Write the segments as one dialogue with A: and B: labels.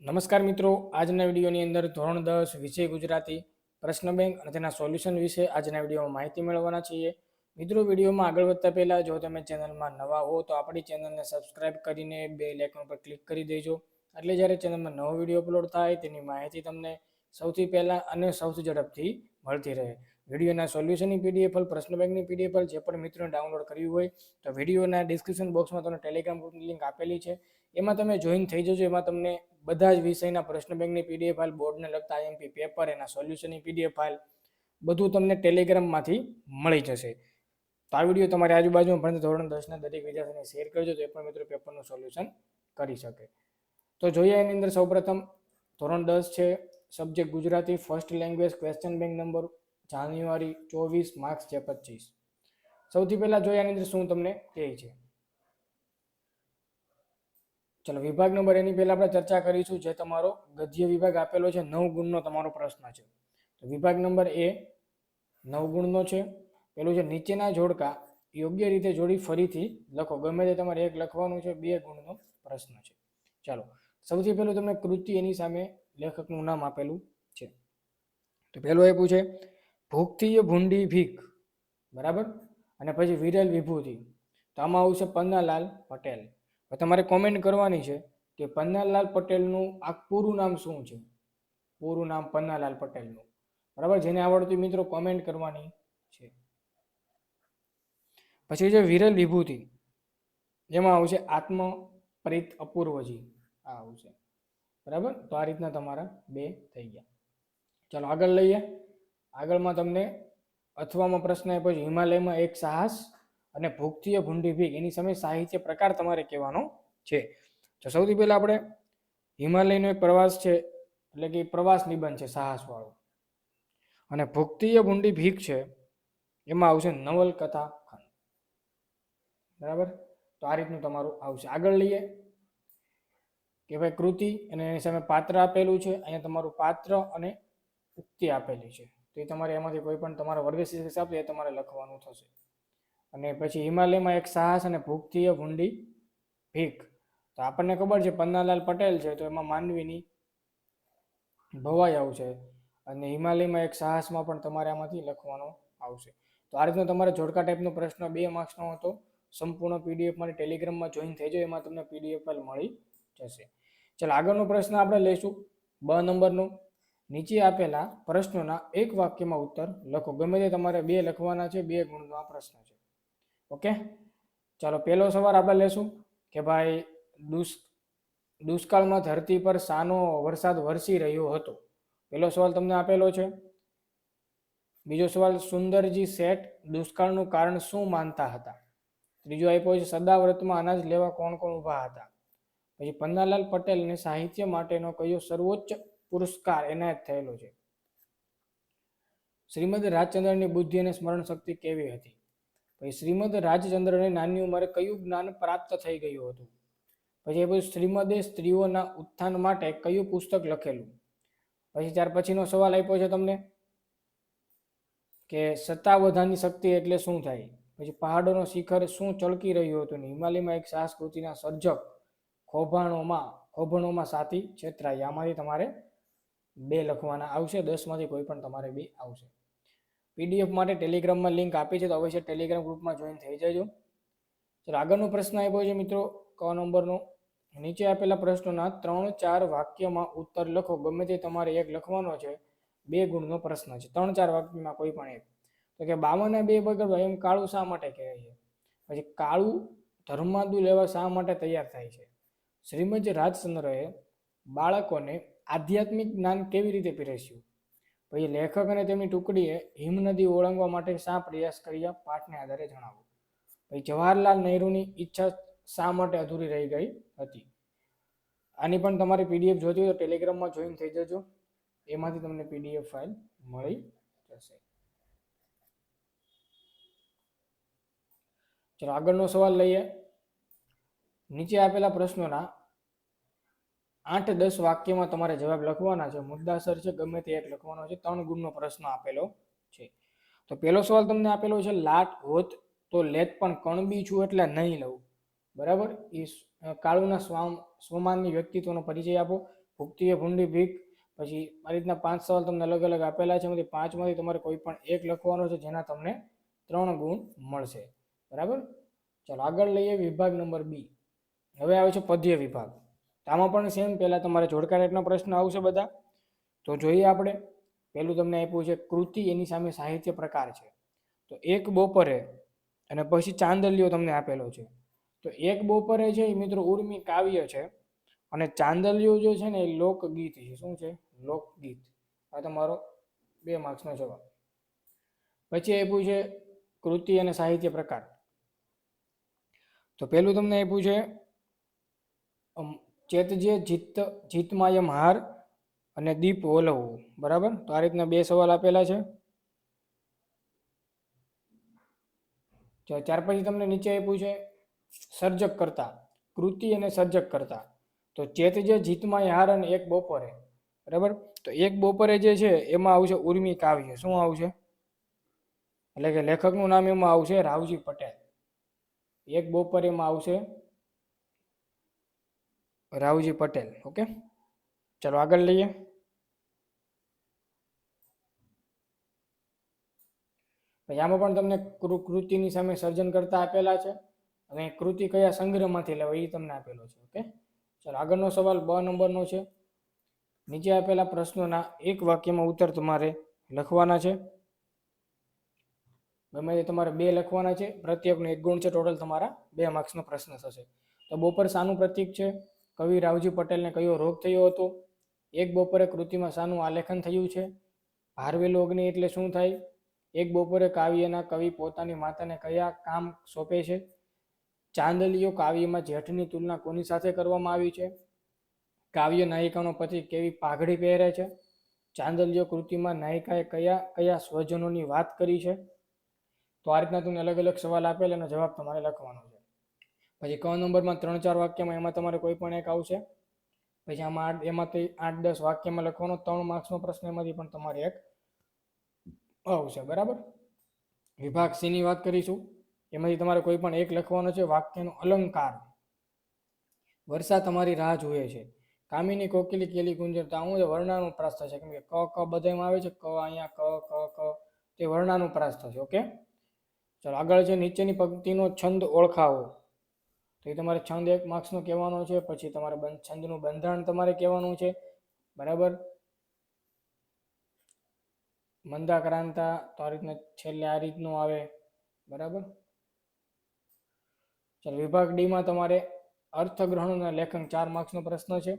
A: નમસ્કાર મિત્રો, આજના વિડીયોની અંદર ધોરણ 10 વિષય ગુજરાતી પ્રશ્ન બેંક અને તેના સોલ્યુશન વિશે આજના વિડીયોમાં માહિતી મેળવવાના છીએ. મિત્રો, વિડીયોમાં આગળ વધતા પહેલા જો તમે ચેનલમાં નવા હો તો આપણી ચેનલને સબસ્ક્રાઇબ કરીને બેલ આઇકોન પર ક્લિક કરી દેજો, એટલે જ્યારે ચેનલમાં નવો વિડીયો અપલોડ થાય તેની માહિતી તમને સૌથી પહેલા અને સૌથી ઝડપથી મળતી રહે. વિડીયોના સોલ્યુશનની પીડીએફ પ્રશ્ન બેંકની પીડીએફ જે પણ મિત્રોને ડાઉનલોડ કરવી હોય તો વિડીયોના ડિસ્ક્રિપ્શન બોક્સમાં તમને ટેલિગ્રામ ગ્રુપની લિંક આપેલી છે, એમાં તમે જોઈન થઈ જજો. એમાં તમને બધા જ વિષયના પ્રશ્ન બેંકની પીડીએફ ફાઇલ, બોર્ડને લગતા આઈએમપી પેપર, એના સોલ્યુશનની પીડીએફ ફાઇલ બધું તમને ટેલિગ્રામમાંથી મળી જશે. તો આ વિડીયો તમારી આજુબાજુમાં ભણતા ધોરણ 10ના દરેક વિદ્યાર્થીને શેર કરજો, તો એ પણ મિત્રો પેપરનું સોલ્યુશન કરી શકે. તો જોઈએ એની અંદર સૌપ્રથમ ધોરણ 10 છે, subject Gujarati, first language, question bank number January 24, marks છે 25. સૌથી પહેલા જોઈએ એની અંદર શું તમને કહે છે. ચલો, વિભાગ નંબર એની પહેલા આપણે ચર્ચા કરીશું. જે તમારો ગદ્ય વિભાગ આપેલો છે, 9 ગુણનો તમારો પ્રશ્ન છે. તો વિભાગ નંબર એ 9 ગુણનો છે. પેલું છે નીચેના જોડકા યોગ્ય રીતે જોડી ફરીથી લખો. ગમે તે તમારે એક લખવાનું છે. 2 ગુણનો પ્રશ્ન છે. ચાલો, સૌથી પહેલું તમને કૃતિ, એની સામે લેખકનું નામ આપેલું છે. તો પહેલું આપ્યું છે ભૂખથી ભૂંડી ભીખ, બરાબર, અને પછી વિરલ વિભૂતિ. તો આમાં આવશે પન્નાલાલ પટેલ. તમારે કોમેન્ટ કરવાની છે કે પન્નાલાલ પટેલનું આ પૂરું નામ શું છે. પૂરું નામ પન્નાલાલ પટેલનું, બરાબર. જેને આવડતું મિત્રો કોમેન્ટ કરવાની છે. પછી છે વિરલ વિભૂતિ, જેમાં આવશે આત્મપ્રીત અપૂર્વજી, આ આવશે, બરાબર. તો આ રીતના તમારા 2 થઈ ગયા. ચાલો આગળ લઈએ. આગળમાં તમને અથવામાં પ્રશ્ન આપ્યો છે હિમાલયમાં એક સાહસ અને ભૂખથી ભૂંડી ભીખ, એની સામે સાહિત્ય પ્રકાર તમારે કહેવાનો છે. તો સૌથી પહેલા આપણે હિમાલયનો એક પ્રવાસ છે, એટલે કે પ્રવાસ નિબંધ છે સાહસ વાળો, અને ભૂખથી ભૂંડી ભીખ છે એમાં આવશે નવલકથા ખંડ, બરાબર. તો આ રીતનું તમારું આવશે. આગળ લઈએ કે ભાઈ કૃતિ અને એની સામે પાત્ર આપેલું છે. અહીંયા તમારું પાત્ર અને ઉક્તિ આપેલી છે, તો એ તમારે એમાંથી કોઈ પણ તમારા વર્ગ શીર્ષક આપે એ તમારે લખવાનું થશે. અને પછી હિમાલયમાં એક સાહસ અને ભૂખથી ભૂંડી ભીખ, તો આપણને ખબર છે પન્નાલાલ પટેલ છે, તો એમાં માનવીની ભવાઈ આવશે. અને હિમાલયમાં એક સાહસમાં પણ તમારે આમાંથી લખવાનો આવશે. તો આ રીતનો તમારે જોડકા ટાઈપનો પ્રશ્ન 2 માર્ક્સનો હતો. સંપૂર્ણ પીડીએફ માટે ટેલિગ્રામમાં જોઈન થઈ જાય, એમાં તમને પીડીએફ ફાઇલ મળી જશે. ચાલો, આગળનો પ્રશ્ન આપણે લઈશું, બ નંબરનો. નીચે આપેલા પ્રશ્નોના એક વાક્યમાં ઉત્તર લખો. ગમે તે તમારે 2 લખવાના છે. 2 ગુણનો આ પ્રશ્ન છે. ઓકે, ચાલો પહેલો સવાલ આપણે લેશું કે ભાઈ દુષ્કાળમાં ધરતી પર શાનો વરસાદ વરસી રહ્યો હતો. પહેલો સવાલ તમને આપેલો છે. બીજો સવાલ સુંદરજી શેઠ દુષ્કાળનું કારણ શું માનતા હતા. ત્રીજો આપ્યો છે સદાવ્રતમાં અનાજ લેવા કોણ કોણ ઊભા હતા. પછી પન્નાલાલ પટેલને સાહિત્ય માટેનો કયો સર્વોચ્ચ પુરસ્કાર એનાયત થયેલો છે. શ્રીમદ રાજચંદ્રની બુદ્ધિ અને સ્મરણ શક્તિ કેવી હતી. પછી શ્રીમદ રાજચંદ્રને નાની ઉંમરે કયું જ્ઞાન પ્રાપ્ત થઈ ગયું હતું. પછી એ શ્રીમદે સ્ત્રીઓના ઉત્થાન માટે કયું પુસ્તક લખેલું. પછી ત્યાર પછીનો સવાલ આપ્યો છે તમને કે સત્તાવધાની શક્તિ એટલે શું થાય. પછી પહાડોનો શિખર શું ચળકી રહ્યું હતું. હિમાલયમાં એક સાહસ કૃતિના સર્જક ખોભણોમાં સાથી છેતરાઈ. આમાંથી તમારે 2 લખવાના આવશે. 10 માંથી કોઈ પણ તમારે 2 આવશે. પીડીએફ માટે ટેલિગ્રામમાં લિંક આપી છે, તો અવશ્ય ટેલિગ્રામ ગ્રુપમાં જોઈન થઈ જજો. ચાલો, આગળનો પ્રશ્ન આપ્યો છે મિત્રો ક નંબરનો. નીચે આપેલા પ્રશ્નોના 3-4 વાક્યમાં ઉત્તર લખો. ગમે તે તમારે એક લખવાનો છે. 2 ગુણનો પ્રશ્ન છે. 3-4 વાક્યમાં કોઈ પણ એક. તો કે 52 બગડવા એમ કાળું શા માટે કહે છે. પછી કાળું ધર્માદુ લેવા શા માટે તૈયાર થાય છે. શ્રીમદ રાજચંદ્રએ બાળકોને આધ્યાત્મિક જ્ઞાન કેવી રીતે પીરસ્યું. પછી લેખક અને તેમની ટુકડીએ હિમનદી ઓળંગવા માટે શા પ્રયાસ કર્યા, પાઠને આધારે જણાવો. પછી જવાહરલાલ નહેરુની ઈચ્છા શા માટે અધૂરી રહી ગઈ હતી. આની પણ તમારી પીડીએફ જોતી હોય તો ટેલિગ્રામમાં જોઈન થઈ જજો, એમાંથી તમને પીડીએફ ફાઇલ મળી જશે. ચલો, આગળનો સવાલ લઈએ. નીચે આપેલા પ્રશ્નોના 8-10 વાક્યમાં તમારે જવાબ લખવાના છે. મુદ્દાસર છે, ગમે તે એક લખવાનો છે. 3 ગુણનો પ્રશ્ન આપેલો છે. તો પહેલો સવાલ તમને આપેલો છે લાટ હોત તો લેત પણ કણબી છું એટલે નહીં લઉં, બરાબર. એ કાળુના સ્વમાનની વ્યક્તિત્વનો પરિચય આપો. ભુક્તિએ ભૂંડી ભીખ, પછી આ રીતના 5 સવાલ તમને અલગ અલગ આપેલા છે, એમાંથી 5માંથી તમારે કોઈ પણ એક લખવાનો છે, જેના તમને 3 ગુણ મળશે, બરાબર. ચાલો આગળ લઈએ વિભાગ નંબર બી. હવે આવે છે પદ્ય વિભાગ. આમાં પણ સેમ, પહેલા તમારે જોડકા ટાઈપના પ્રશ્ન આવશે બધા. તો જોઈએ આપણે. પહેલું તમને આપ્યું છે કૃતિ, એની સામે સાહિત્ય પ્રકાર છે. તો એક બપોરે અને પછી ચાંદલિયો તમને આપેલો છે. તો એક બપોરે છે એ મિત્રો ઉર્મી કાવ્ય છે, અને ચાંદલિયો જે છે ને એ લોકગીત છે. શું છે? લોકગીત. આ તમારો 2 માર્ક્સનો જવાબ. પછી આપ્યું છે કૃતિ અને સાહિત્ય પ્રકાર. તો પહેલું તમને આપ્યું છે ચેતજે જીતમાયમ હાર અને દીપ ઓલવવું, બરાબર. તો આ રીતના 2 સવાલ આપેલા છે. ત્યાર પછી તમને નીચે આપ્યું છે સર્જક કરતા, કૃતિ અને સર્જક કરતા. તો ચેતજે જીતમાય હાર અને એક બપોરે, બરાબર. તો એક બપોરે જે છે એમાં આવશે ઉર્મી કાવ્ય. શું આવશે? એટલે કે લેખકનું નામ એમાં આવશે રાવજી પટેલ. એક બપોરે એમાં આવશે રાવજી પટેલ. ઓકે, ચલો આગળ લઈએ. આમાં પણ તમને કૃતિની સામે સર્જન કરતા આપેલા છે, અને કૃતિ કયા સંગ્રહમાંથી લેવાય એ તમને આપેલો છે. ઓકે, ચાલો આગળનો સવાલ 2 નંબરનો છે. નીચે આપેલા પ્રશ્નોના એક વાક્યમાં ઉત્તર તમારે લખવાના છે. ગમે તે તમારે 2 લખવાના છે. પ્રત્યેકનો 1 ગુણ છે. ટોટલ તમારા 2 માર્ક્સનો પ્રશ્ન થશે. તો બપોર શાનું પ્રતીક છે? કવિ રાવજી પટેલને કયો રોગ થયો હતો? એક બપોરે કૃતિમાં શાનું આલેખન થયું છે? ભારવેલું અગ્નિ એટલે શું થાય? એક બપોરે કાવ્યના કવિ પોતાની માતાને કયા કામ સોંપે છે? ચાંદલિયો કાવ્યમાં જેઠની તુલના કોની સાથે કરવામાં આવી છે? કાવ્ય નાયિકાનો પતિ કેવી પાઘડી પહેરે છે? ચાંદલિયો કૃતિમાં નાયિકાએ કયા કયા સ્વજનોની વાત કરી છે? તો આ રીતના તમને અલગ અલગ સવાલ આપેલ એનો જવાબ તમારે લખવાનો છે. પછી ક નંબરમાં 3-4 વાક્યમાં એમાં તમારે કોઈ પણ એક આવશે. પછી આમાં એમાંથી 8-10 વાક્યમાં લખવાનો 3 માર્ક્સનો પ્રશ્ન, એમાંથી પણ તમારે એક આવશે, બરાબર. વિભાગ સી ની વાત કરીશું. એમાંથી તમારે કોઈ પણ એક લખવાનો છે. વાક્યનો અલંકાર. વર્ષા તમારી રાહ જુએ છે. કામિની કોકિલી કેલી ગુંજરતા. હું વર્ણાનુપ્રાસ થશે, કેમ કે ક ક બધામાં આવે છે. ક અહીંયા ક તે વર્ણાનુપ્રાસ થશે. ઓકે, ચાલો આગળ છે નીચેની પંક્તિનો છંદ ઓળખાવો. તો એ તમારે છંદ 1 માર્ક્સનો કહેવાનો છે. પછી તમારે છંદનું બંધારણ તમારે કહેવાનું છે, બરાબર. મંદાક્રાંતા, તો આ રીતના છેલ્લે આ રીતનું આવે, બરાબર. ચાલો વિભાગ ડીમાં તમારે અર્થગ્રહણ અને લેખન 4 માર્ક્સનો પ્રશ્ન છે.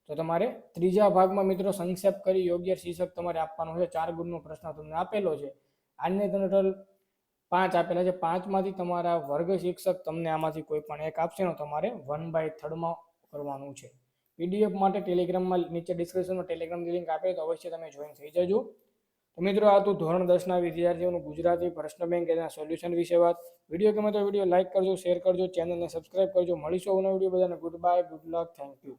A: તો તમારે ત્રીજા ભાગમાં મિત્રો સંક્ષેપ કરી યોગ્ય શીર્ષક તમારે આપવાનું છે. 4 ગુણનો પ્રશ્ન તમને આપેલો છે. આને ટોટલ 5 આપેલા છે. 5માંથી તમારા વર્ગ શિક્ષક તમને આમાંથી કોઈ પણ એક આપશે ને તમારે 1/3 કરવાનું છે. પીડીએફ માટે ટેલિગ્રામમાં નીચે ડિસ્ક્રિપ્શનમાં ટેલિગ્રામની લિંક આપે તો અવશ્ય તમે જોઈન થઈ જજો. તો મિત્રો આ તો ધોરણ 10ના વિદ્યાર્થીઓનું ગુજરાતી પ્રશ્ન બેંક એના સોલ્યુશન વિશે વાત. વિડીયો ગમે તો વિડીયો લાઇક કરજો, શેર કરજો, ચેનલને સબસ્ક્રાઇબ કરજો. મળીશું નવો વિડીયો. બધાને good bye, good luck, thank you.